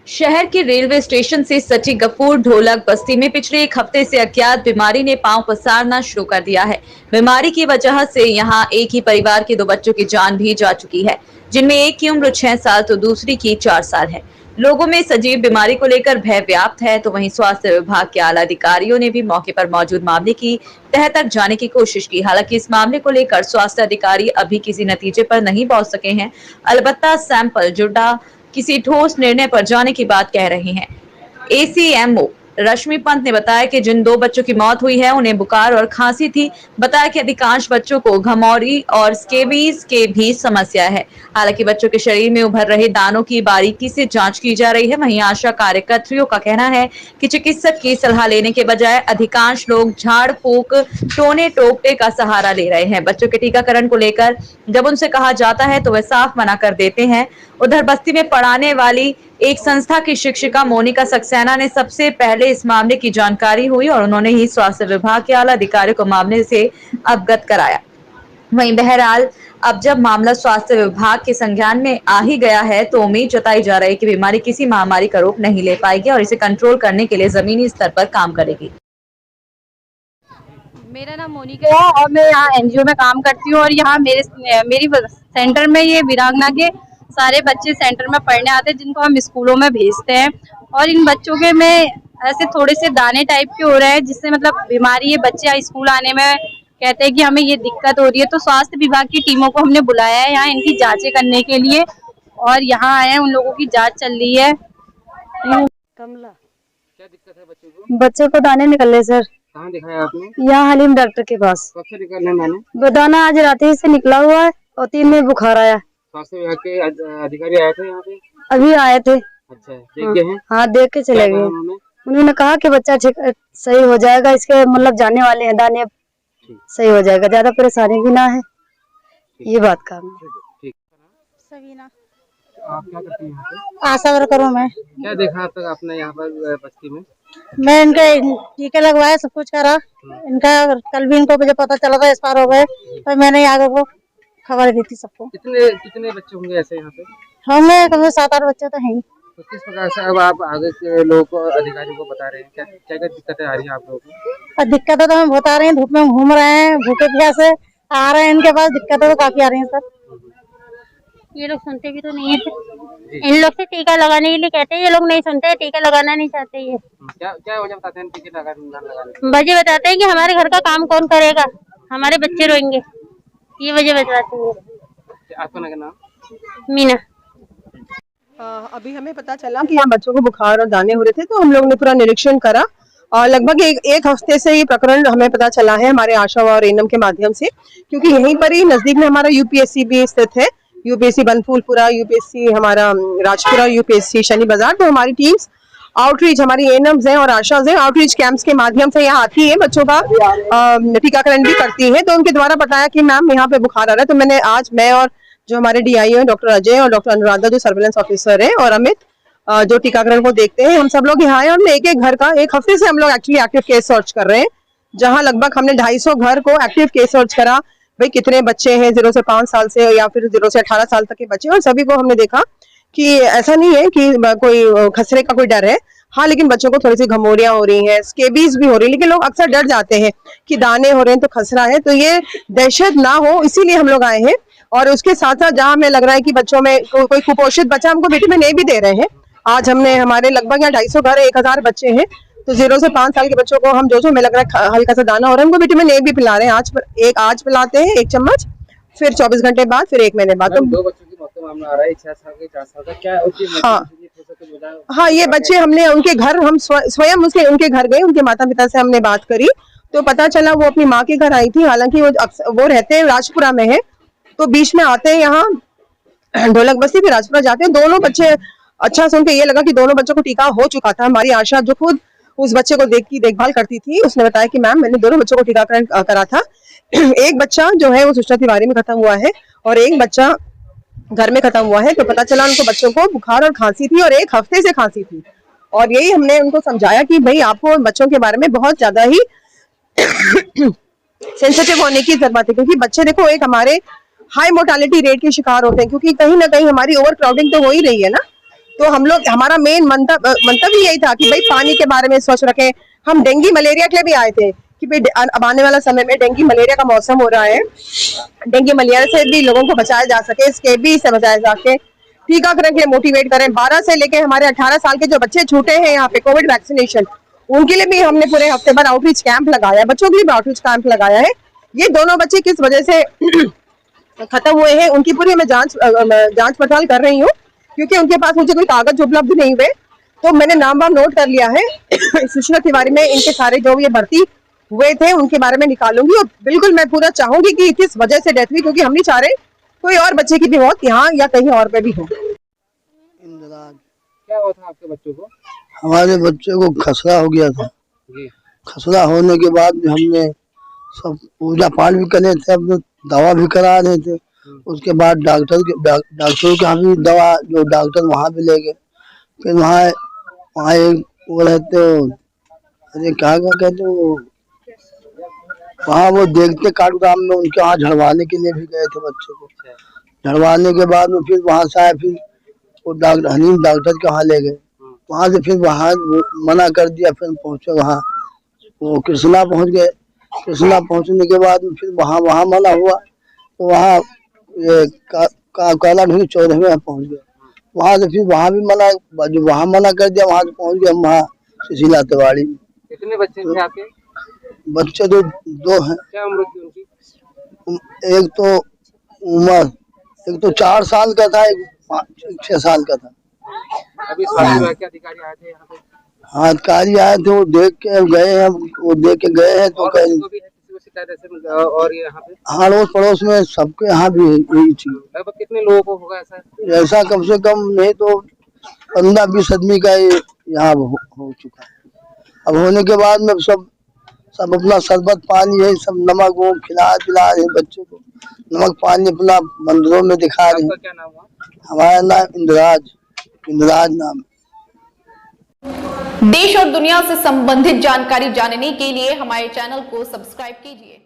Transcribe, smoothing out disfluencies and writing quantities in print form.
शहर के railway station से सटी गफूर ढोलक बस्ती में पिछले एक हफ्ते से अज्ञात बीमारी ने पांव पसारना शुरू कर दिया है। बीमारी की वजह से यहां एक ही परिवार के 2 बच्चों की जान भी जा चुकी है, जिनमें एक की उम्र 6 साल तो दूसरी की 4 साल है। लोगों में सजीव बीमारी को लेकर भय व्याप्त है, तो वहीं स्वास्थ्य विभाग के आला अधिकारियों ने भी मौके पर मौजूद मामले की तह तक जाने की कोशिश की। हालांकि इस मामले को लेकर स्वास्थ्य अधिकारी अभी किसी नतीजे पर नहीं पहुंच सके हैं। अलबत्ता सैंपल जुड़ा किसी ठोस निर्णय पर जाने की बात कह रहे हैं। एसीएमओ रश्मि पंत ने बताया कि जिन 2 बच्चों की मौत हुई है उन्हें बुखार और खांसी थी। बताया कि अधिकांश बच्चों को घमौरी और स्केबीज के भी समस्या है। हालांकि बच्चों के शरीर में उभर रहे दानों की बारीकी से जांच की जा रही है। वहीं आशा कार्यकर्तियों का कहना है कि चिकित्सक की सलाह लेने के बजाय अधिकांश लोग झाड़ फूक टोने टोपटे का सहारा ले रहे हैं। बच्चों के टीकाकरण को लेकर जब उनसे कहा जाता है तो वे साफ मना कर देते हैं। उधर बस्ती में पढ़ाने वाली एक संस्था की शिक्षिका मोनिका सक्सेना ने सबसे पहले इस मामले की जानकारी हुई और उन्होंने ही स्वास्थ्य विभाग के आला अधिकारियों को मामले से अवगत कराया। वहीं बहरहाल अब जब मामला स्वास्थ्य विभाग के संज्ञान में आ ही गया है तो उम्मीद जताई जा रही है कि बीमारी किसी महामारी का रूप नहीं ले पाएगी और इसे कंट्रोल करने के लिए जमीनी स्तर पर काम करेगी। मेरा नाम मोनिका है और मैं यहाँ एनजीओ में काम करती हूँ और यहाँ मेरी सेंटर में ये वीरांगना के सारे बच्चे सेंटर में पढ़ने आते हैं, जिनको हम स्कूलों में भेजते हैं। और इन बच्चों के में ऐसे थोड़े से दाने टाइप के हो रहे हैं, जिससे मतलब बीमारी है। बच्चे स्कूल आने में कहते हैं कि हमें ये दिक्कत हो रही है, तो स्वास्थ्य विभाग की टीमों को हमने बुलाया है यहाँ इनकी जांचें करने के लिए और यहाँ आए हैं। उन लोगों की जांच चल रही है। कमला, क्या दिक्कत है बच्चों को? बच्चों को दाने निकल रहे सर। कहाँ दिखाया आपने? यहाँ हलीम डॉक्टर के पास। कब से निकल रहे दाने? दाना आज रात ही से निकला हुआ है और 3 में बुखार आया। स्वास्थ्य विभाग के अधिकारी आए थे यहाँ पे? अभी आए थे। अच्छा, देख के हैं? हाँ, देख के चले गए। उन्होंने कहा कि बच्चा ठीक सही हो जाएगा, इसके मतलब जाने वाले हैं दाने, अब सही हो जाएगा, ज्यादा परेशानी भी ना है। ये बात का सवीना। आप क्या करती हैं यहाँ पे? आशा वर्कर हूँ मैं। क्या देखा अब तक आपने यहाँ पर बस्ती में? मैं इनके टीके लगवाए, सब कुछ करा इनका। कल भी इनको मुझे पता चला था एक्सपायर हो गए, तो मैंने आगे को खबर दी थी सबको। कितने बच्चे होंगे ऐसे यहाँ पे? होंगे कम से 7-8 बच्चे तो हैं। तो किस प्रकार से अब आप आगे के लोगों को, अधिकारियों को बता रहे हैं, क्या क्या दिक्कतें आ रही है आप लोगों को? दिक्कतें तो हमें बहुत आ रही हैं, धूप में घूम रहे हैं, भूखे प्यासे आ रहे हैं, इनके पास दिक्कतें तो काफी आ रही हैं सर। ये लोग सुनते भी तो नहीं है। इन लोग से टीका लगाने के लिए कहते हैं, ये लोग नहीं सुनते, टीका लगाना नहीं चाहते। ये क्या वजह बताते हैं टीके लगाने? वजह बताते हैं कि हमारे घर का काम कौन करेगा, हमारे बच्चे रोएंगे, ये वजह बताते हैं। आपका नाम? मीना। अभी हमें पता चला कि यहाँ बच्चों को बुखार और दाने हो रहे थे, तो हम लोगों ने पूरा निरीक्षण करा और लगभग एक हफ्ते से ये प्रकरण हमें पता चला है हमारे आशा और एनएम के माध्यम से, क्योंकि यहीं पर ही नजदीक में हमारा यूपीएससी भी स्थित है। यूपीएससी बनफूलपुरा, यूपीएससी हमारा राजपुरा, यूपीएससी शनि बाजार। तो हमारी टीम्स आउटरीच, हमारी एनएम्स हैं और आशाज हैं, आउटरीच कैंप्स के माध्यम से यहाँ आती है, बच्चों का टीकाकरण भी करती है। तो उनके द्वारा बताया कि मैम यहाँ पे बुखार आ रहा है, तो मैं और जो हमारे डीआईओ हैं डॉक्टर अजय और डॉक्टर अनुराधा जो सर्वेलेंस ऑफिसर है और अमित जो टीकाकरण को देखते हैं, हम सब लोग यहाँ आए और हमने एक घर का एक हफ्ते से हम लोग एक्चुअली एक्टिव केस सर्च कर रहे हैं, जहाँ लगभग हमने 250 घर को एक्टिव केस सर्च करा। भाई कितने बच्चे हैं 0 से 5 साल से या फिर 0 से 18 साल तक के बच्चे, और सभी को हमने देखा कि ऐसा नहीं है कि कोई खसरे का कोई डर है। हाँ, लेकिन बच्चों को थोड़ी सी घमौरियां हो रही हैं, स्केबीज भी हो रही है, लेकिन लोग अक्सर डर जाते हैं कि दाने हो रहे हैं तो खसरा है, तो ये दहशत ना हो इसीलिए हम लोग आए हैं। और उसके साथ साथ जहाँ हमें लग रहा है कि बच्चों में कोई कुपोषित बच्चा, हमको विटामिन ए भी दे रहे हैं। आज हमने हमारे लगभग यहाँ 250 घर 1000 बच्चे हैं, तो 0 से 5 साल के बच्चों को हम जो हमें लग रहा है हल्का सा दाना हो रहा है, उनको विटामिन ए भी पिला रहे हैं। आज पिलाते हैं 1 चम्मच, फिर 24 घंटे बाद, फिर 1 महीने बाद। तो 2 बच्चों की मौत का मामला आ रहा है, 6 साल के 4 साल का, क्या? हाँ, ये बच्चे हमने उनके घर, हम स्वयं उनके घर गए, उनके माता पिता से हमने बात करी, तो पता चला वो अपनी माँ के घर आई थी। हालांकि वो रहते हैं राजपुरा में है, तो बीच में आते हैं यहाँ ढोलक बस्ती, फिर राजपुरा जाते हैं। दोनों बच्चे, अच्छा सुन के ये लगा कि दोनों बच्चों को टीका हो चुका था। हमारी आशा जो खुद उस बच्चे को देखभाल करती थी, उसने बताया कि मैम मैंने दोनों बच्चों को टीकाकरण करा था। एक बच्चा जो है वो सुष्टा तिवारी में खत्म हुआ है और एक बच्चा घर में खत्म हुआ है। तो पता चला उनको बच्चों को बुखार और खांसी थी और 1 हफ्ते से खांसी थी, और यही हमने उनको समझाया कि भाई आपको बच्चों के बारे में बहुत ज्यादा ही सेंसिटिव होने की जरूरत है, क्योंकि बच्चे देखो एक हमारे हाई मोर्टालिटी रेट के शिकार होते हैं, क्योंकि कहीं ना कहीं हमारी ओवर क्राउडिंग तो हो ही रही है ना। तो हम लोग, हमारा मेन मंतव्य यही था कि भाई पानी के बारे में स्वच्छ रखें। हम डेंगू मलेरिया के लिए भी आए थे कि भाई अब आने वाला समय में डेंगू मलेरिया का मौसम हो रहा है, डेंगू मलेरिया से भी लोगों को बचाया जा सके, स्केबी से बचाया जा सके, टीकाकरण के लिए मोटिवेट करें। 12 से लेके हमारे 18 साल के जो बच्चे छूटे हैं यहाँ पे कोविड वैक्सीनेशन, उनके लिए भी हमने पूरे हफ्ते भर आउटरीच कैंप लगाया है, बच्चों के लिए भी आउटरीच कैंप लगाया है। ये दोनों बच्चे किस वजह से खत्म हुए हैं उनकी पूरी मैं जांच पड़ताल कर रही हूँ, क्योंकि उनके पास मुझे कोई कागज उपलब्ध नहीं हुए, तो मैंने नाम वाम नोट कर लिया है। सुशीला तिवारी में इनके सारे जो ये भर्ती हुए थे उनके बारे में निकालूंगी, और बिल्कुल मैं पूरा चाहूंगी कि किस वजह से डेथ हुई, क्योंकि हम नहीं चाह रहे कोई और बच्चे की भी मौत यहाँ या कहीं और पे भी हो। क्या हुआ था आपके बच्चों को? हमारे बच्चे को खसरा हो गया था जी। खसरा होने के बाद हमने सब पूजा पाठ भी करे थे, अब दवा भी करा रहे थे। उसके बाद डॉक्टर के यहाँ भी दवा, जो डॉक्टर वहाँ भी ले गए। फिर वहाँ एक वो रहते हो, अरे क्या कहते हो, वहाँ वो देखते काटग्राम में, उनके वहाँ झड़वाने के लिए भी गए थे बच्चे को। झड़वाने के बाद में फिर वहाँ से आए, फिर वो हनीम डॉक्टर के वहाँ ले गए। वहाँ से फिर वहाँ मना कर दिया, फिर पहुँचे वहाँ वो कृष्णा पहुँच गए। कृष्णा पहुँचने के बाद फिर वहाँ मना हुआ, तो वहाँ ये काला ढूंढ 14 में पहुँच गए। वहाँ से फिर वहाँ भी मना, जो वहाँ मना कर दिया, वहाँ से पहुँच गए हम वहाँ सुशीला तिवारी में। कितने बच्चे थे आपके? बच्चे तो 2 हैं। क्या उम्र थी उनकी? एक तो 4 साल का था, एक 5-6 साल का था। अभी स्वास्थ्य विभाग के अधिकारी आए थे यहाँ पे? हाँ, अधिकारी आए थे, वो देख के गए हैं, वो देख के गए हैं। तो कहीं किसी को शिकायत ऐसे और यहाँ पे? हाँ, अड़ोस पड़ोस में सबके यहाँ भी यही चीज। लगभग कितने लोगों को होगा ऐसा? ऐसा कम से कम नहीं तो 15-20 आदमी का यहाँ हो चुका है। अब होने के बाद में सब अपना शरबत पानी है, सब नमक वो खिला पिला रहे हैं बच्चों को, नमक पानी अपना मंदिरों में दिखा रहे हैं। क्या नाम हुआ? हमारा नाम इंद्राज नाम। देश और दुनिया से संबंधित जानकारी जानने के लिए हमारे चैनल को सब्सक्राइब कीजिए।